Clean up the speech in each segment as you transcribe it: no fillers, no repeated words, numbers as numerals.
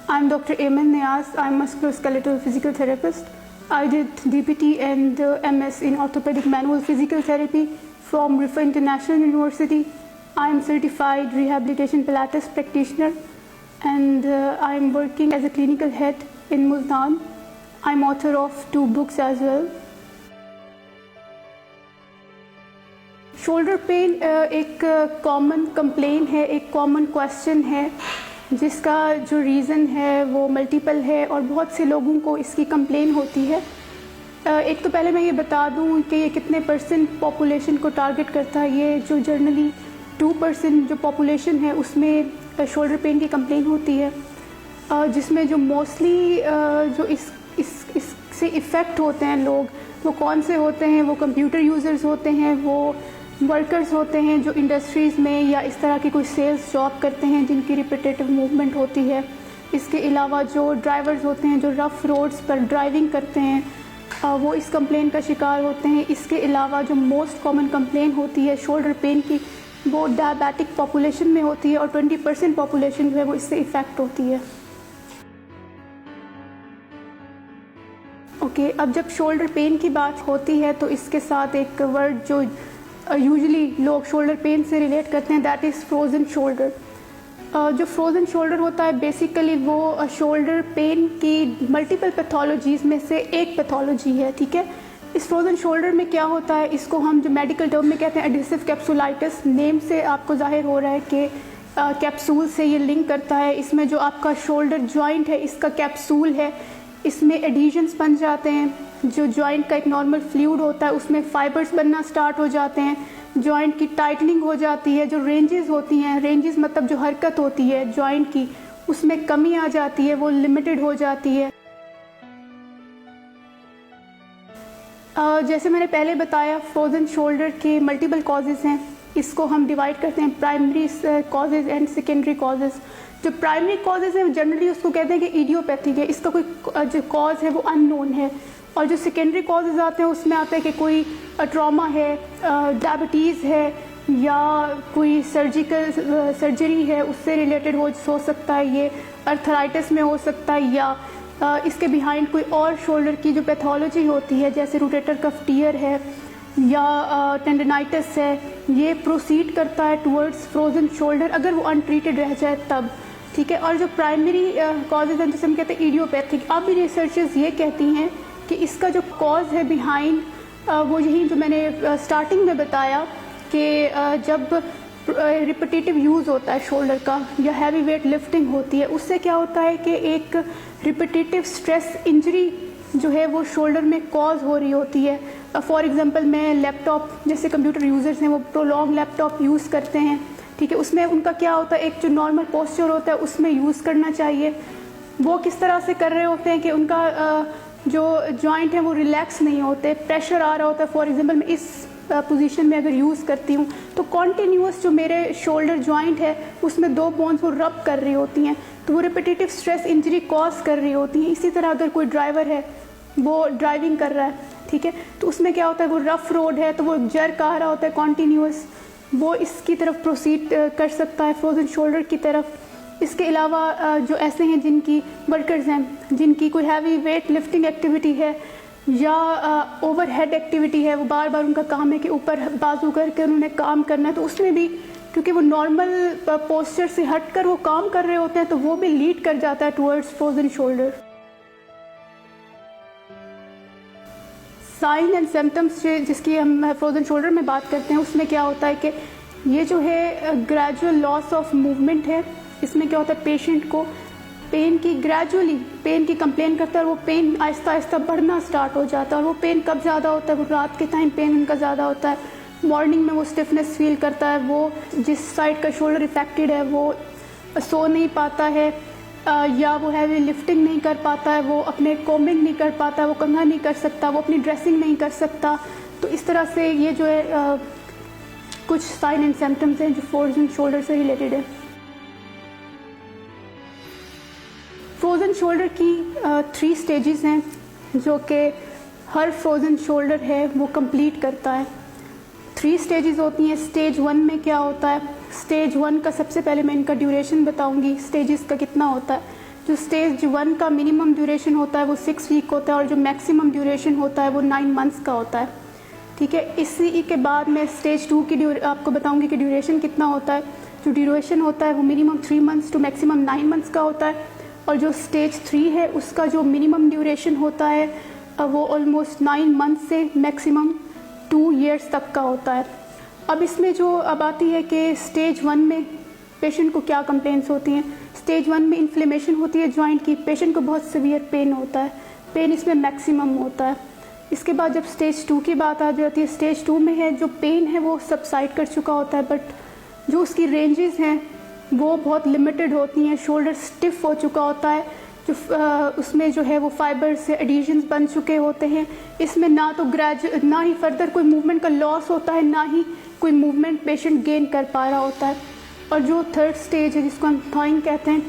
I'm Dr. Ayman Niaz. I'm a musculoskeletal physical therapist. I did DPT and MS in orthopedic manual physical therapy from Rifa International University. I'm certified rehabilitation Pilates practitioner and I'm working as a clinical head in Multan. I'm author of 2 books as well. Shoulder pain एक common complain है, एक common question है जिसका जो reason है वो multiple है और बहुत से लोगों को इसकी कंप्लेन होती है। एक तो पहले मैं ये बता दूं कि ये कितने परसेंट पॉपुलेशन को टारगेट करता है। ये जो जनरली 2% जो पॉपुलेशन है उसमें शोल्डर पेन की कंप्लेन होती है, जिसमें जो मोस्टली जो इससे इफ़ेक्ट होते हैं लोग, वो कौन से होते हैं? वो कंप्यूटर यूज़र्स होते हैं, वो वर्कर्स होते हैं जो इंडस्ट्रीज़ में या इस तरह की कोई सेल्स जॉब करते हैं जिनकी रिपीटेटिव मूवमेंट होती है। इसके अलावा जो ड्राइवर्स होते हैं जो रफ़ रोड्स पर ड्राइविंग करते हैं वो इस कंप्लेन का शिकार होते हैं। इसके अलावा जो मोस्ट कॉमन कंप्लेन होती है शोल्डर पेन की वो डायबिटिक पॉपुलेशन में होती है और 20% पॉपुलेशन जो है वो इससे इफ़ेक्ट होती है। ओके, अब जब शोल्डर पेन की बात होती है तो इसके साथ एक वर्ड जो यूजुअली लोग शोल्डर पेन से रिलेट करते हैं, दैट इज़ फ्रोज़न शोल्डर। जो फ्रोज़न शोल्डर होता है बेसिकली वो शोल्डर पेन की मल्टीपल पैथोलॉजीज़ में से एक पैथोलॉजी है, ठीक है। इस फ्रोज़न शोल्डर में क्या होता है, इसको हम जो मेडिकल टर्म में कहते हैं एडिसिव कैप्सुलाइटिस, नेम से आपको जाहिर हो रहा है कि कैप्सूल से ये लिंक करता है। इसमें जो आपका शोल्डर जॉइंट है इसका कैप्सूल है, इसमें एडिशंस बन जाते हैं। जो जॉइंट का एक नॉर्मल फ्लूइड होता है उसमें फाइबर्स बनना स्टार्ट हो जाते हैं, जॉइंट की टाइटनिंग हो जाती है। जो रेंजेस होती हैं, रेंजेस मतलब जो हरकत होती है जॉइंट की, उसमें कमी आ जाती है, वो लिमिटेड हो जाती है। जैसे मैंने पहले बताया फ्रोज़न शोल्डर के मल्टीपल कॉजेज़ हैं। इसको हम डिवाइड करते हैं primary causes and secondary causes. जो प्राइमरी कॉजेज़ हैं जनरली उसको कहते हैं कि इडियोपैथिक है, इसका कोई जो कॉज है वो अननोन है। और जो सेकेंडरी कॉजेज़ आते हैं उसमें आता है कि कोई ट्रॉमा है, डायबिटीज़ है या कोई सर्जरी है उससे रिलेटेड हो सकता है, ये अर्थराइटिस में हो सकता है, या इसके बिहाइंड कोई और शोल्डर की जो पैथोलॉजी होती है जैसे रोटेटर कफ टीयर है या टेंडनाइटिस है, ये प्रोसीड करता है टुवर्ड्स फ्रोज़न शोल्डर अगर वो अनट्रीटेड रह जाए तब, ठीक है। और जो प्राइमरी कॉजेज़ हैं जिसे हम कहते हैं इडियोपैथिक, अब भी रिसर्चर्स ये कहती हैं कि इसका जो कॉज है बिहाइंड वो यही जो मैंने स्टार्टिंग में बताया कि जब रिपीटेटिव यूज़ होता है शोल्डर का या हैवी वेट लिफ्टिंग होती है, उससे क्या होता है कि एक रिपीटेटिव स्ट्रेस इंजरी जो है वो शोल्डर में कॉज हो रही होती है। फॉर एग्जांपल मैं लैपटॉप, जैसे कंप्यूटर यूज़र्स हैं वो प्रोलॉन्ग लैपटॉप यूज़ करते हैं, ठीक है। उसमें उनका क्या होता है, एक जो नॉर्मल पोस्चर होता है उसमें यूज़ करना चाहिए। वो किस तरह से कर रहे होते हैं कि उनका जो जॉइंट है वो रिलैक्स नहीं होते, प्रेशर आ रहा होता है। फॉर एग्जांपल मैं इस पोजीशन में अगर यूज़ करती हूँ तो कॉन्टीन्यूस जो मेरे शोल्डर जॉइंट है उसमें 2 बोन्स वो रब कर रही होती हैं, तो वो रिपीटेटिव स्ट्रेस इंजरी कॉज कर रही होती हैं। इसी तरह अगर कोई ड्राइवर है वो ड्राइविंग कर रहा है, ठीक है, तो उसमें क्या होता है, वो रफ़ रोड है तो वो जर्क आ रहा होता है कॉन्टीन्यूस, वो इसकी तरफ प्रोसीड कर सकता है फ्रोज़न शोल्डर की तरफ। इसके अलावा जो ऐसे हैं जिनकी वर्कर्स हैं जिनकी कोई हैवी वेट लिफ्टिंग एक्टिविटी है या ओवर हेड एक्टिविटी है, वो बार बार उनका काम है कि ऊपर बाजू करके उन्होंने काम करना है, तो उसमें भी क्योंकि वो नॉर्मल पोस्चर से हटकर वो काम कर रहे होते हैं तो वो भी लीड कर जाता है towards frozen shoulder. Sign and symptoms जिसकी हम फ्रोज़न शोल्डर में बात करते हैं उसमें क्या होता है कि ये जो है ग्रेजुअल लॉस ऑफ मूवमेंट है। इसमें क्या होता है, पेशेंट को पेन की ग्रेजुअली पेन की कंप्लेन करता है और वो पेन आहिस्ता आहिस्ता बढ़ना स्टार्ट हो जाता है। और वो पेन कब ज़्यादा होता है, वो रात के टाइम पेन उनका ज़्यादा होता है। मॉर्निंग में वो स्टिफनेस फील करता है, वो जिस साइड का शोल्डर इफेक्टेड है वो सो नहीं पाता है या वो हैवी लिफ्टिंग नहीं कर पाता है, वो अपने कोमिंग नहीं कर पाता है, वो कंघा नहीं कर सकता, वो अपनी ड्रेसिंग नहीं कर सकता। तो इस तरह से ये जो है कुछ साइन एंड सिम्टम्स हैं जो फ्रोज़न शोल्डर से रिलेटेड है। फ्रोज़न शोल्डर की 3 स्टेजेस हैं जो कि हर फ्रोज़न शोल्डर है वो कंप्लीट करता है। 3 स्टेजेस होती हैं। स्टेज 1 में क्या होता है, स्टेज 1 का सबसे पहले मैं इनका ड्यूरेशन बताऊंगी, स्टेजेस का कितना होता है। जो स्टेज 1 का मिनिमम ड्यूरेशन होता है वो 6 वीक होता है और जो मैक्सिमम ड्यूरेशन होता है वो 9 मंथ्स का होता है। ठीक है, इसी के बाद मैं स्टेज 2 की आपको बताऊंगी कि ड्यूरेशन कितना होता है। जो ड्यूरेशन होता है वो minimum 3 months to maximum 9 months का होता है और जो स्टेज 3 है उसका जो मिनिमम ड्यूरेशन होता है वो ऑलमोस्ट 9 मंथ्स से मैक्सिमम 2 ईयर्स तक का होता है। अब इसमें जो अब आती है कि स्टेज 1 में पेशेंट को क्या कंप्लेंट्स होती हैं। स्टेज 1 में इन्फ्लेमेशन होती है जॉइंट की, पेशेंट को बहुत सीवियर पेन होता है, पेन इसमें मैक्सिमम होता है। इसके बाद जब स्टेज 2 की बात आ जाती है, स्टेज 2 में है जो पेन है वो सबसाइड कर चुका होता है, बट जो उसकी रेंजेस हैं वो बहुत लिमिटेड होती हैं। शोल्डर स्टिफ हो चुका होता है, जो उसमें जो है वो फाइबर से एडिशंस बन चुके होते हैं। इसमें ना तो ना ही फर्दर कोई मूवमेंट का लॉस होता है, ना ही कोई मूवमेंट पेशेंट गेन कर पा रहा होता है। और जो थर्ड स्टेज है जिसको हम थॉइंग कहते हैं,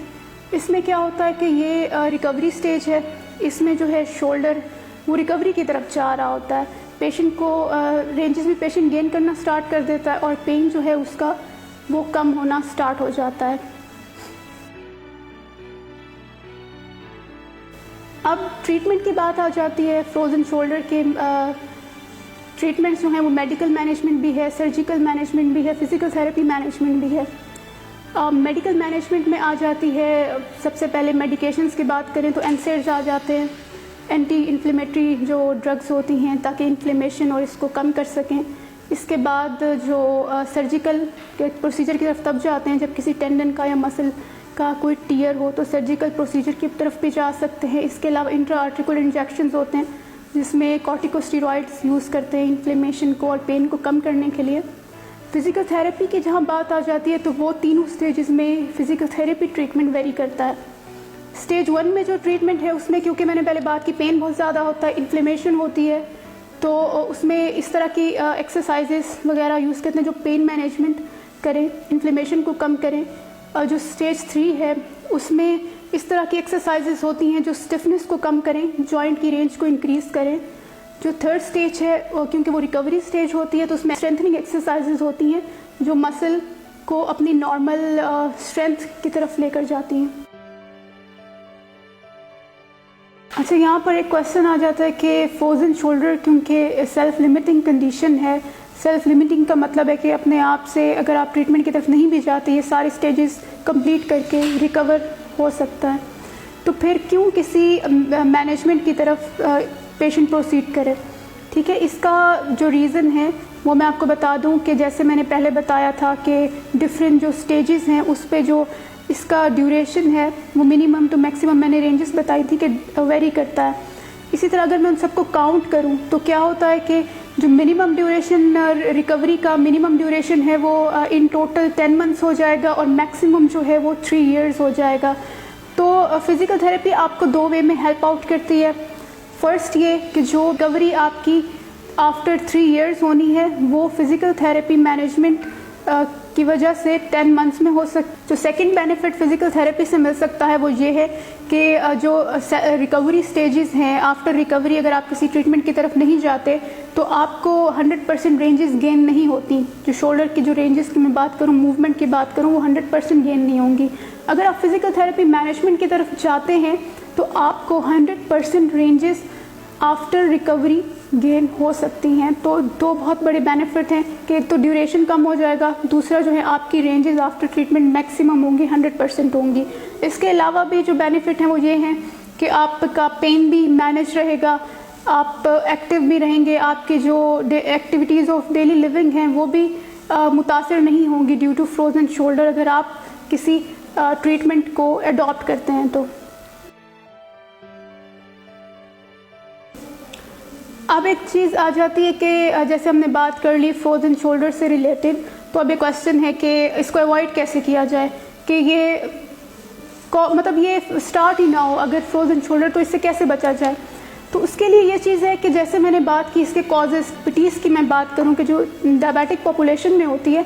इसमें क्या होता है कि ये रिकवरी स्टेज है। इसमें जो है शोल्डर वो रिकवरी की तरफ जा रहा होता है, पेशेंट को रेंजेस भी पेशेंट गेन करना स्टार्ट कर देता है और पेन जो है उसका वो कम होना स्टार्ट हो जाता है। अब ट्रीटमेंट की बात आ जाती है। फ्रोजन शोल्डर के ट्रीटमेंट्स जो हैं वो मेडिकल मैनेजमेंट भी है, सर्जिकल मैनेजमेंट भी है, फिजिकल थेरेपी मैनेजमेंट भी है। मेडिकल मैनेजमेंट में आ जाती है, सबसे पहले मेडिकेशंस की बात करें तो एनसेड्स आ जाते हैं, एंटी इन्फ्लेमेटरी जो ड्रग्स होती हैं ताकि इन्फ्लेमेशन और इसको कम कर सकें। इसके बाद जो सर्जिकल के प्रोसीजर की तरफ तब जाते हैं जब किसी टेंडन का या मसल का कोई टीयर हो, तो सर्जिकल प्रोसीजर की तरफ भी जा सकते हैं। इसके अलावा इंट्रा आर्टिकुलर इंजेक्शंस होते हैं जिसमें कॉर्टिकोस्टेरॉइड्स यूज़ करते हैं इन्फ्लेमेशन को और पेन को कम करने के लिए। फिजिकल थेरेपी की जहाँ बात आ जाती है तो वो तीनों स्टेजेस में फिजिकल थेरेपी ट्रीटमेंट वेरी करता है। स्टेज 1 में जो ट्रीटमेंट है उसमें, क्योंकि मैंने पहले बात की, पेन बहुत ज़्यादा होता है, इन्फ्लेमेशन होती है, तो उसमें इस तरह की एक्सरसाइजेस वगैरह यूज़ करते हैं जो पेन मैनेजमेंट करें, इन्फ्लेमेशन को कम करें। और जो स्टेज 3 है उसमें इस तरह की एक्सरसाइजेस होती हैं जो स्टिफनेस को कम करें, जॉइंट की रेंज को इंक्रीज़ करें। जो थर्ड स्टेज है क्योंकि वो रिकवरी स्टेज होती है तो उसमें स्ट्रेंथनिंग एक्सरसाइजेस होती हैं जो मसल को अपनी नॉर्मल स्ट्रेंथ की तरफ लेकर जाती हैं। अच्छा, यहाँ पर एक क्वेश्चन आ जाता है कि फ्रोजन शोल्डर क्योंकि सेल्फ लिमिटिंग कंडीशन है, सेल्फ लिमिटिंग का मतलब है कि अपने आप से अगर आप ट्रीटमेंट की तरफ नहीं भी जाते, ये सारे स्टेजेस कंप्लीट करके रिकवर हो सकता है, तो फिर क्यों किसी मैनेजमेंट की तरफ पेशेंट प्रोसीड करे। ठीक है, इसका जो रीज़न है वो मैं आपको बता दूं कि जैसे मैंने पहले बताया था कि डिफरेंट जो स्टेजेस हैं उस पे जो इसका ड्यूरेशन है वो मिनिमम टू मैक्सिमम मैंने रेंजेस बताई थी कि वेरी करता है। इसी तरह अगर मैं उन सबको काउंट करूं तो क्या होता है कि जो मिनिमम ड्यूरेशन रिकवरी का मिनिमम ड्यूरेशन है वो इन टोटल 10 मंथ्स हो जाएगा और मैक्सिमम जो है वो 3 ईयर्स हो जाएगा। तो फिज़िकल थेरेपी आपको 2 वे में हेल्प आउट करती है। फर्स्ट ये कि जो रिकवरी आपकी आफ्टर 3 ईयर्स होनी है वो फिज़िकल थेरेपी मैनेजमेंट की वजह से 10 मंथ्स में हो जो सेकंड बेनिफिट फिज़िकल थेरेपी से मिल सकता है वो ये है कि जो रिकवरी स्टेजेस हैं, आफ्टर रिकवरी अगर आप किसी ट्रीटमेंट की तरफ नहीं जाते तो आपको 100% रेंजेस गेन नहीं होती। जो शोल्डर की जो रेंजेस की मैं बात करूँ, मूवमेंट की बात करूँ, वो 100% गेन नहीं होंगी। अगर आप फिज़िकल थेरेपी मैनेजमेंट की तरफ जाते हैं तो आपको 100% रेंजेस आफ्टर रिकवरी गेन हो सकती हैं। तो 2 बहुत बड़े बेनिफिट हैं कि एक तो ड्यूरेशन कम हो जाएगा, दूसरा जो है आपकी रेंजेस आफ्टर ट्रीटमेंट मैक्सिमम होंगी, 100% होंगी। इसके अलावा भी जो बेनिफिट हैं वो ये हैं कि आपका पेन भी मैनेज रहेगा, आप एक्टिव भी रहेंगे, आपके जो एक्टिविटीज़ ऑफ डेली लिविंग हैं वो भी मुतासर नहीं होंगी ड्यू टू फ्रोजन शोल्डर अगर आप किसी ट्रीटमेंट को अडॉप्ट करते हैं तो। अब एक चीज़ आ जाती है कि जैसे हमने बात कर ली फ्रोजन शोल्डर से रिलेटेड, तो अब एक क्वेश्चन है कि इसको अवॉइड कैसे किया जाए कि ये मतलब ये स्टार्ट ही ना हो अगर फ्रोजन शोल्डर, तो इससे कैसे बचा जाए। तो उसके लिए ये चीज़ है कि जैसे मैंने बात की इसके कॉजेज़, पिटीज़ की मैं बात करूं कि जो डायबिटिक पॉपुलेशन में होती है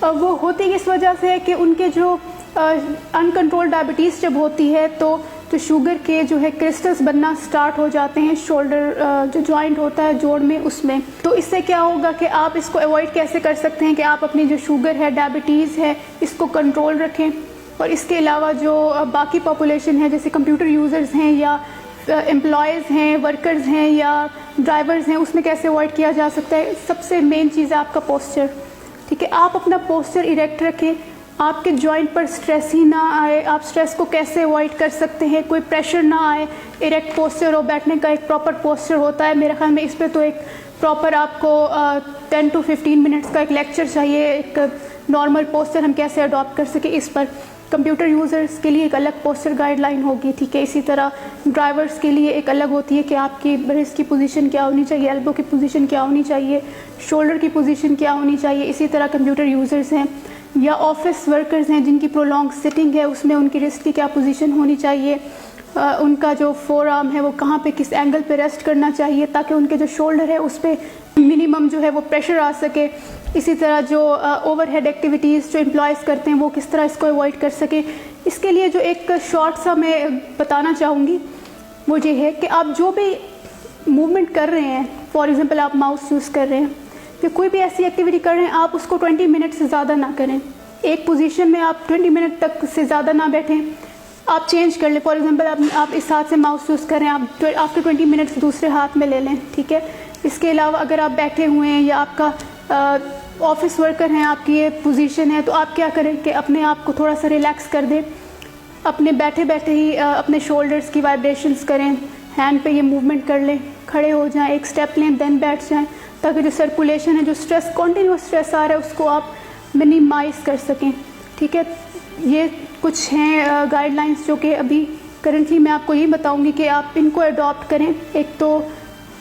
वो होती इस वजह से है कि उनके जो अनकंट्रोल्ड डायबिटीज़ जब होती है तो जो शुगर के जो है क्रिस्टल्स बनना स्टार्ट हो जाते हैं शोल्डर जो जॉइंट होता है जोड़ में उसमें। तो इससे क्या होगा कि आप इसको अवॉइड कैसे कर सकते हैं कि आप अपनी जो शुगर है, डायबिटीज़ है, इसको कंट्रोल रखें। और इसके अलावा जो बाकी पॉपुलेशन है जैसे कंप्यूटर यूज़र्स हैं या एम्प्लॉयज़ हैं, वर्कर्स हैं या ड्राइवर्स हैं, उसमें कैसे अवॉइड किया जा सकता है। सबसे मेन चीज़ है आपका पोस्चर, ठीक है। आप अपना पोस्चर इरेक्ट रखें, आपके जॉइंट पर स्ट्रेस ही ना आए। आप स्ट्रेस को कैसे अवॉइड कर सकते हैं, कोई प्रेशर ना आए, इरेक्ट पोस्चर हो, बैठने का एक प्रॉपर पोस्चर होता है। मेरे ख्याल में इस पर तो एक प्रॉपर आपको 10 to 15 मिनट्स का एक लेक्चर चाहिए, एक नॉर्मल पोस्चर हम कैसे अडॉप्ट कर सकें इस पर। कंप्यूटर यूज़र्स के लिए एक अलग पोस्चर गाइडलाइन होगी, ठीक है। इसी तरह ड्राइवर्स के लिए एक अलग होती है कि आपकी ब्रेस्ट की पोजीशन क्या होनी चाहिए, एल्बो की पोजीशन क्या होनी चाहिए, शोल्डर की पोजीशन क्या होनी चाहिए। इसी तरह कंप्यूटर यूज़र्स हैं या ऑफिस वर्कर्स हैं जिनकी प्रोलॉन्ग सिटिंग है, उसमें उनकी रिस्ट की क्या पोजीशन होनी चाहिए, उनका जो फोर आर्म है वो कहाँ पे किस एंगल पे रेस्ट करना चाहिए ताकि उनके जो शोल्डर है उस पर मिनिमम जो है वो प्रेशर आ सके। इसी तरह जो ओवरहेड एक्टिविटीज़ जो एम्प्लॉयज़ करते हैं वो किस तरह इसको अवॉइड कर सके। इसके लिए जो एक शॉर्ट सा मैं बताना चाहूँगी वो ये है कि आप जो भी मूवमेंट कर रहे हैं, फॉर एग्ज़ाम्पल आप माउस यूज़ कर रहे हैं या कोई भी ऐसी एक्टिविटी कर रहे हैं, आप उसको 20 मिनट से ज़्यादा ना करें। एक पोजीशन में आप 20 मिनट तक से ज़्यादा ना बैठें, आप चेंज कर लें। फॉर एग्जांपल आप इस हाथ से माउस यूज़ करें, आप आफ्टर 20 मिनट्स दूसरे हाथ में ले लें, ठीक है। इसके अलावा अगर आप बैठे हुए हैं या आपका ऑफिस वर्कर हैं, आपकी ये पोजीशन है, तो आप क्या करें कि अपने आप को थोड़ा सा रिलैक्स कर दें। अपने बैठे बैठे ही अपने शोल्डर्स की वाइब्रेशंस करें, हैंड पे ये मूवमेंट कर लें, खड़े हो जाएं, एक स्टेप लें, देन बैठ जाएं, ताकि जो सर्कुलेशन है, जो स्ट्रेस कॉन्टीन्यूस स्ट्रेस आ रहा है उसको आप मिनिमाइज़ कर सकें, ठीक है। ये कुछ हैं गाइडलाइंस जो कि अभी करंटली मैं आपको ये बताऊंगी कि आप इनको अडॉप्ट करें। एक तो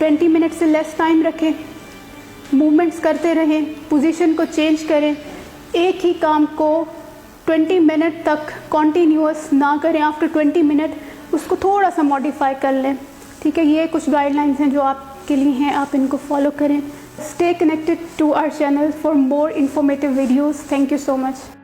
20 मिनट से लेस टाइम रखें, मूवमेंट्स करते रहें, पोजीशन को चेंज करें, एक ही काम को 20 मिनट तक कॉन्टीन्यूअस ना करें, आफ्टर 20 मिनट उसको थोड़ा सा मॉडिफाई कर लें, ठीक है। ये कुछ गाइडलाइंस हैं जो आपके लिए हैं, आप इनको फॉलो करें। Stay connected to our channel for more informative videos. Thank you so much.